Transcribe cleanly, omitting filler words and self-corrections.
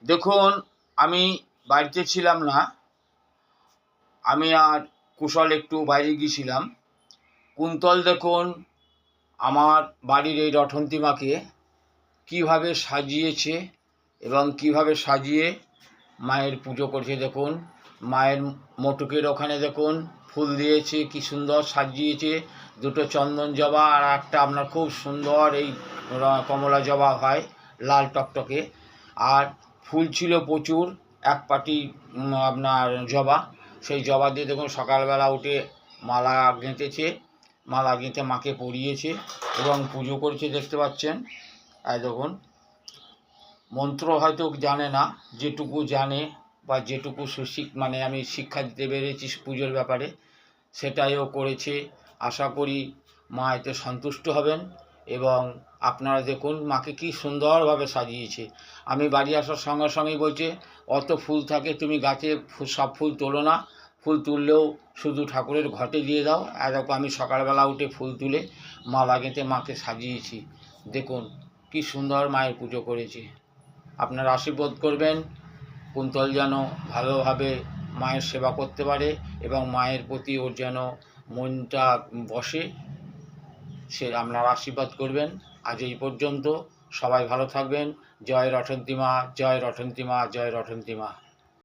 দেখুন, আমি বাড়িতে ছিলাম না। আমি আর কুশল একটু বাইরে গিয়েছিলাম। কুন্তল দেখুন আমার বাড়ির এই রটন্তী মাকে কীভাবে সাজিয়েছে এবং কীভাবে সাজিয়ে মায়ের পুজো করছে। দেখুন, মায়ের মটুকের ওখানে দেখুন ফুল দিয়েছে, কি সুন্দর সাজিয়েছে। দুটো চন্দন জবা আর একটা আপনার খুব সুন্দর এই কমলা জবা হয়, লাল টকটকে। আর ফুল ছিল প্রচুর, এক পাটি আপনার জবা। সেই জবা দিয়ে দেখুন সকালবেলা উঠে মালা গেঁথেছে, মালা গেঁথে মাকে পরিয়েছে এবং পুজো করেছে, দেখতে পাচ্ছেন। আর দেখুন, মন্ত্র হয়তো জানে না, যেটুকু জানে বা যেটুকু মানে আমি শিক্ষা দিতে পেরেছি পুজোর ব্যাপারে, সেটাই ও করেছে। আশা করি মা এতে সন্তুষ্ট হবেন। এবং আপনারা দেখুন মাকে কি সুন্দরভাবে সাজিয়েছে। আমি বাড়ি আসার সঙ্গে সঙ্গেই বলছে, অত ফুল থাকে তুমি গাছে সব ফুল তোলো না, ফুল তুললেও শুধু ঠাকুরের ঘটে দিয়ে দাও। আর দেখো আমি সকালবেলা উঠে ফুল তুলে মালা গেঁথে মাকে সাজিয়েছি। দেখুন কি সুন্দর মায়ের পুজো করেছে। আপনারা আশীর্বাদ করবেন কুন্তল যেন ভালোভাবে মায়ের সেবা করতে পারে এবং মায়ের প্রতি ওর যেন মনটা বসে, সে আপনারা আশীর্বাদ করবেন। আজ এই পর্যন্ত, সবাই ভালো থাকবেন। জয় রটন্তী মা, জয় রটন্তী মা, জয় রটন্তী মা।